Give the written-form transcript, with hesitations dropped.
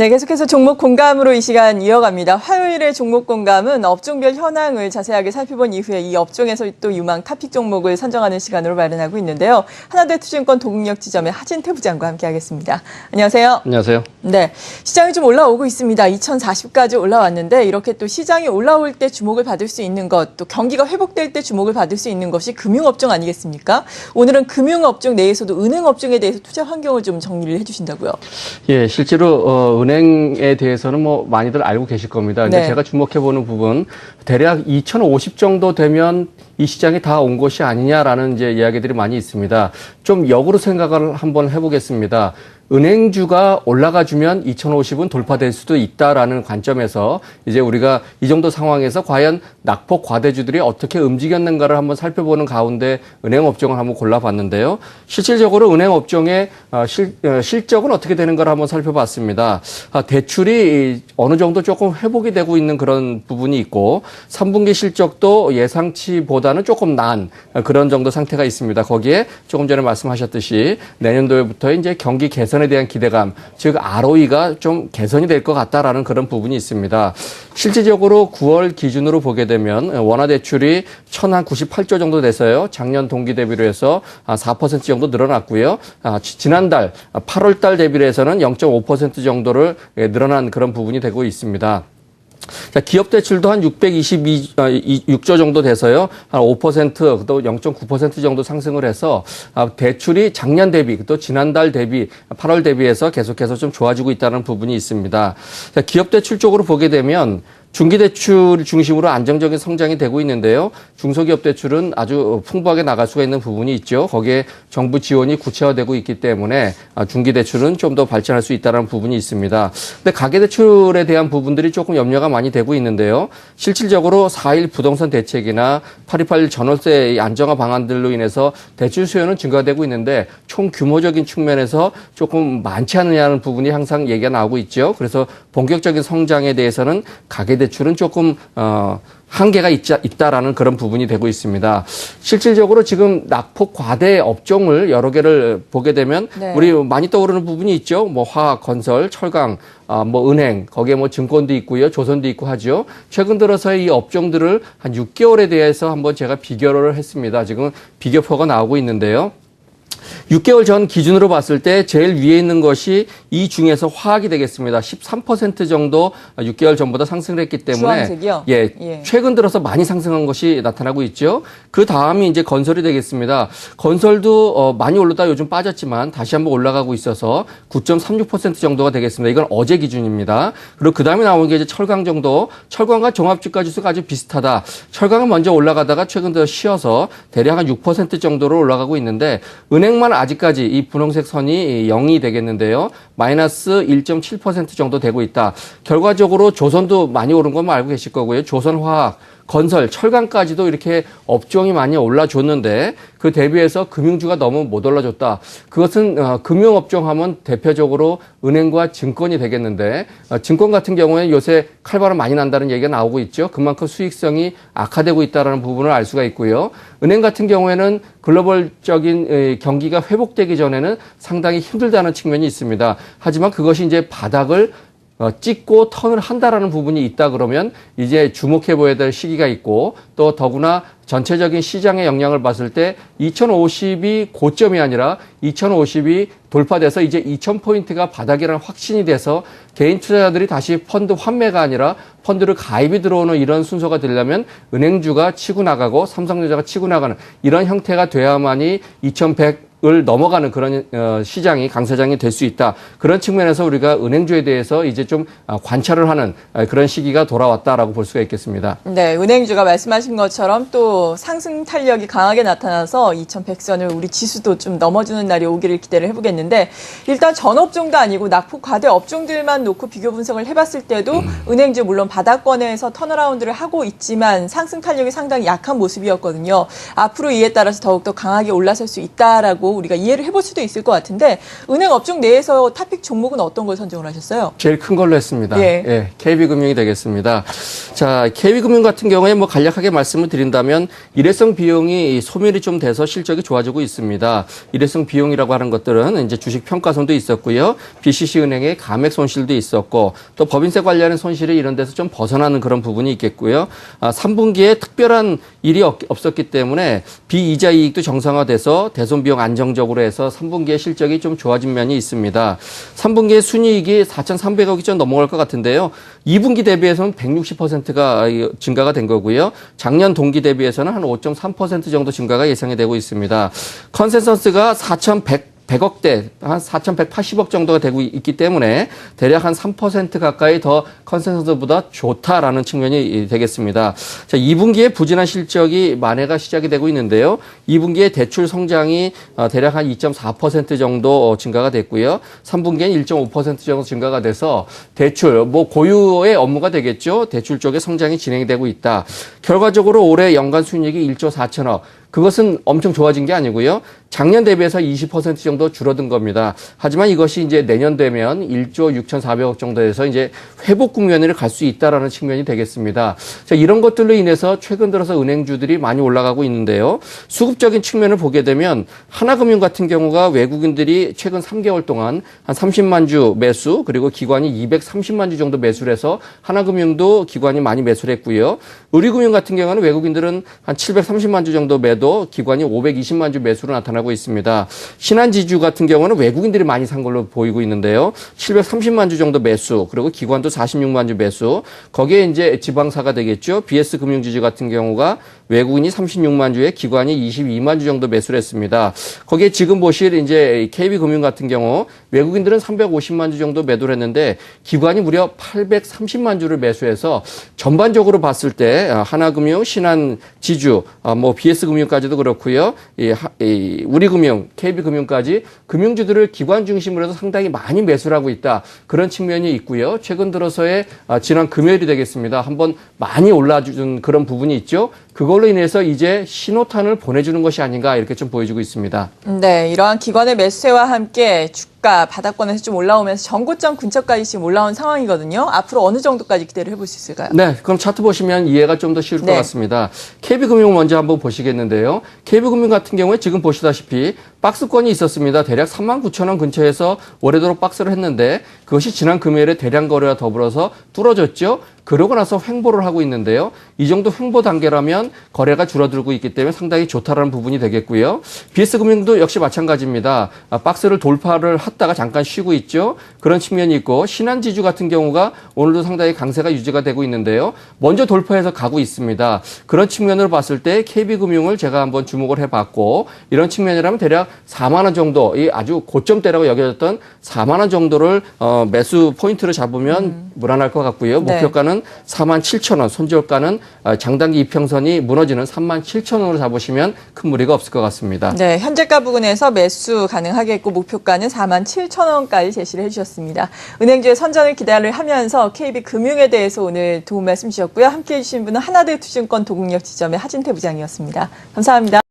네, 계속해서 종목 공감으로 이 시간 이어갑니다. 화요일의 종목 공감은 업종별 현황을 자세하게 살펴본 이후에 이 업종에서 또 유망 탑픽 종목을 선정하는 시간으로 마련하고 있는데요. 하나대투증권 동국역 지점의 하진태 부장과 함께하겠습니다. 안녕하세요. 안녕하세요. 네, 시장이 좀 올라오고 있습니다. 2040까지 올라왔는데 이렇게 또 시장이 올라올 때 주목을 받을 수 있는 것, 또 경기가 회복될 때 주목을 받을 수 있는 것이 금융업종 아니겠습니까? 오늘은 금융업종 내에서도 은행업종에 대해서 투자 환경을 좀 정리를 해주신다고요. 예, 실제로 은행에 대해서는 뭐 많이들 알고 계실 겁니다. 근데 네. 제가 주목해보는 부분, 대략 2050 정도 되면 이 시장이 다 온 것이 아니냐라는 이제 이야기들이 많이 있습니다. 좀 역으로 생각을 한번 해보겠습니다. 은행주가 올라가주면 2050은 돌파될 수도 있다라는 관점에서 이제 우리가 이 정도 상황에서 과연 낙폭 과대주들이 어떻게 움직였는가를 한번 살펴보는 가운데 은행업종을 한번 골라봤는데요. 실질적으로 은행업종의 실적은 어떻게 되는가를 한번 살펴봤습니다. 대출이 어느 정도 조금 회복이 되고 있는 그런 부분이 있고 3분기 실적도 예상치보다는 조금 나은 그런 정도 상태가 있습니다. 거기에 조금 전에 말씀하셨듯이 내년도부터 이제 경기 개선에 대한 기대감, 즉 ROE가 좀 개선이 될 것 같다라는 그런 부분이 있습니다. 실질적으로 9월 기준으로 보게 되면 원화 대출이 1,098조 정도 돼서요. 작년 동기 대비로 해서 4% 정도 늘어났고요. 지난달 8월 달 대비로 해서는 0.5% 정도를 늘어난 그런 부분이 되고 있습니다. 자, 기업 대출도 한 626조 정도 돼서요. 한 5%, 또 0.9% 정도 상승을 해서 대출이 작년 대비, 또 지난달 대비, 8월 대비해서 계속해서 좀 좋아지고 있다는 부분이 있습니다. 자, 기업 대출 쪽으로 보게 되면 중기대출 중심으로 안정적인 성장이 되고 있는데요. 중소기업 대출은 아주 풍부하게 나갈 수가 있는 부분이 있죠. 거기에 정부 지원이 구체화되고 있기 때문에 중기대출은 좀 더 발전할 수 있다는 부분이 있습니다. 근데 가계대출에 대한 부분들이 조금 염려가 많이 되고 있는데요. 실질적으로 4.1 부동산 대책이나 8.28 전월세 안정화 방안들로 인해서 대출 수요는 증가되고 있는데 총 규모적인 측면에서 조금 많지 않느냐는 부분이 항상 얘기가 나오고 있죠. 그래서 본격적인 성장에 대해서는 가계대출은 조금 한계가 있다라는 그런 부분이 되고 있습니다. 실질적으로 지금 낙폭 과대 업종을 여러 개를 보게 되면 네. 우리 많이 떠오르는 부분이 있죠. 뭐 화학, 건설, 철강, 뭐 은행, 거기에 뭐 증권도 있고요, 조선도 있고 하죠. 최근 들어서 이 업종들을 한 6개월에 대해서 한번 제가 비교를 했습니다. 지금 비교표가 나오고 있는데요. 6개월 전 기준으로 봤을 때 제일 위에 있는 것이 이 중에서 화학이 되겠습니다. 13% 정도 6개월 전보다 상승을 했기 때문에 주황색이요? 예, 최근 들어서 많이 상승한 것이 나타나고 있죠. 그 다음이 이제 건설이 되겠습니다. 건설도 많이 올랐다 요즘 빠졌지만 다시 한번 올라가고 있어서 9.36% 정도가 되겠습니다. 이건 어제 기준입니다. 그리고 그 다음에 나오는 게 이제 철강 정도, 철강과 종합주가 지수가 아주 비슷하다. 철강은 먼저 올라가다가 최근 들어 쉬어서 대략 한 6% 정도로 올라가고 있는데 은행만 아직까지 이 분홍색 선이 0이 되겠는데요. 마이너스 1.7% 정도 되고 있다. 결과적으로 조선도 많이 오른 건 알고 계실 거고요. 조선화학, 건설, 철강까지도 이렇게 업종이 많이 올라줬는데 그 대비해서 금융주가 너무 못 올라줬다. 그것은 금융업종 하면 대표적으로 은행과 증권이 되겠는데 증권 같은 경우에는 요새 칼바람 많이 난다는 얘기가 나오고 있죠. 그만큼 수익성이 악화되고 있다는 부분을 알 수가 있고요. 은행 같은 경우에는 글로벌적인 경기가 회복되기 전에는 상당히 힘들다는 측면이 있습니다. 하지만 그것이 이제 바닥을 찍고 턴을 한다라는 부분이 있다 그러면 이제 주목해 보아야 될 시기가 있고 또 더구나 전체적인 시장의 영향을 봤을 때 2050이 고점이 아니라 2050이 돌파돼서 이제 2000포인트가 바닥이라는 확신이 돼서 개인 투자자들이 다시 펀드 환매가 아니라 펀드를 가입이 들어오는 이런 순서가 되려면 은행주가 치고 나가고 삼성전자가 치고 나가는 이런 형태가 돼야만이 2100을 넘어가는 그런 시장이 강세장이 될 수 있다. 그런 측면에서 우리가 은행주에 대해서 이제 좀 관찰을 하는 그런 시기가 돌아왔다라고 볼 수가 있겠습니다. 네, 은행주가 말씀하신 것처럼 또 상승 탄력이 강하게 나타나서 2100선을 우리 지수도 좀 넘어주는 날이 오기를 기대를 해보겠는데 일단 전 업종도 아니고 낙폭 과대 업종들만 놓고 비교 분석을 해봤을 때도 은행주 물론 바닥권에서 턴어라운드를 하고 있지만 상승 탄력이 상당히 약한 모습이었거든요. 앞으로 이에 따라서 더욱더 강하게 올라설 수 있다라고 우리가 이해를 해볼 수도 있을 것 같은데 은행 업종 내에서 탑픽 종목은 어떤 걸 선정을 하셨어요? 제일 큰 걸로 했습니다. 예. KB금융이 되겠습니다. 자, KB금융 같은 경우에 뭐 간략하게 말씀을 드린다면 일회성 비용이 소멸이 좀 돼서 실적이 좋아지고 있습니다. 일회성 비용이라고 하는 것들은 이제 주식 평가손도 있었고요. BCC 은행의 감액 손실도 있었고 또 법인세 관련된 손실이 이런 데서 좀 벗어나는 그런 부분이 있겠고요. 3분기에 특별한 일이 없었기 때문에 비이자 이익도 정상화돼서 대손 비용 안정적으로 해서 3분기에 실적이 좀 좋아진 면이 있습니다. 3분기에 순이익이 4,300억이 좀 넘어갈 것 같은데요. 2분기 대비해서는 160%가 증가가 된 거고요. 작년 동기 대비해서는 한 5.3% 정도 증가가 예상이 되고 있습니다. 컨센서스가 4,100억대, 한 4,180억 정도가 되고 있기 때문에 대략 한 3% 가까이 더 컨센서스보다 좋다라는 측면이 되겠습니다. 자, 2분기에 부진한 실적이 만회가 시작이 되고 있는데요. 2분기에 대출 성장이 대략 한 2.4% 정도 증가가 됐고요. 3분기엔 1.5% 정도 증가가 돼서 대출, 뭐 고유의 업무가 되겠죠. 대출 쪽에 성장이 진행이 되고 있다. 결과적으로 올해 연간 순이익이 1조 4천억. 그것은 엄청 좋아진 게 아니고요. 작년 대비해서 20% 정도 줄어든 겁니다. 하지만 이것이 이제 내년 되면 1조 6,400억 정도에서 이제 회복 국면을 갈 수 있다라는 측면이 되겠습니다. 자, 이런 것들로 인해서 최근 들어서 은행주들이 많이 올라가고 있는데요. 수급적인 측면을 보게 되면 하나금융 같은 경우가 외국인들이 최근 3개월 동안 한 30만 주 매수 그리고 기관이 230만 주 정도 매수를 해서 하나금융도 기관이 많이 매수를 했고요. 우리금융 같은 경우는 외국인들은 한 730만 주 정도 매도 기관이 520만 주 매수로 나타나고 있습니다. 신한지주 같은 경우는 외국인들이 많이 산 걸로 보이고 있는데요. 730만 주 정도 매수, 그리고 기관도 46만 주 매수. 거기에 이제 지방사가 되겠죠. BS금융지주 같은 경우가 외국인이 36만 주에 기관이 22만 주 정도 매수를 했습니다. 거기에 지금 보실 이제 KB금융 같은 경우 외국인들은 350만 주 정도 매도를 했는데 기관이 무려 830만 주를 매수해서 전반적으로 봤을 때 하나금융, 신한지주, 뭐 BS금융까지도 그렇고요. 우리금융, KB금융까지 금융주들을 기관 중심으로 해서 상당히 많이 매수를 하고 있다. 그런 측면이 있고요. 최근 들어서의 지난 금요일이 되겠습니다. 한번 많이 올라준 그런 부분이 있죠. 그걸로 인해서 이제 신호탄을 보내주는 것이 아닌가 이렇게 좀 보여지고 있습니다. 네, 이러한 기관의 매수세와 함께 주가 바닥권에서 좀 올라오면서 전고점 근처까지 지금 올라온 상황이거든요. 앞으로 어느 정도까지 기대를 해볼 수 있을까요? 네, 그럼 차트 보시면 이해가 좀 더 쉬울 것 같습니다. KB금융 먼저 한번 보시겠는데요. KB금융 같은 경우에 지금 보시다시피 박스권이 있었습니다. 대략 39,000원 근처에서 오래도록 박스를 했는데 그것이 지난 금요일에 대량 거래와 더불어서 뚫어졌죠. 그러고 나서 횡보를 하고 있는데요. 이 정도 횡보 단계라면 거래가 줄어들고 있기 때문에 상당히 좋다라는 부분이 되겠고요. BS금융도 역시 마찬가지입니다. 박스를 돌파를 했다가 잠깐 쉬고 있죠. 그런 측면이 있고 신한지주 같은 경우가 오늘도 상당히 강세가 유지가 되고 있는데요. 먼저 돌파해서 가고 있습니다. 그런 측면으로 봤을 때 KB금융을 제가 한번 주목을 해봤고 이런 측면이라면 대략 4만 원 정도, 이 아주 고점대라고 여겨졌던 4만 원 정도를 매수 포인트를 잡으면 무난할 것 같고요. 목표가는 47,000원, 손절가는 장단기 이평선이 무너지는 37,000원으로 잡으시면 큰 무리가 없을 것 같습니다. 네, 현재가 부근에서 매수 가능하겠고 목표가는 47,000원까지 제시를 해주셨습니다. 은행주의 선전을 기대를 하면서 KB금융에 대해서 오늘 도움 말씀 주셨고요. 함께해 주신 분은 하나대투증권 도국역 지점의 하진태 부장이었습니다. 감사합니다.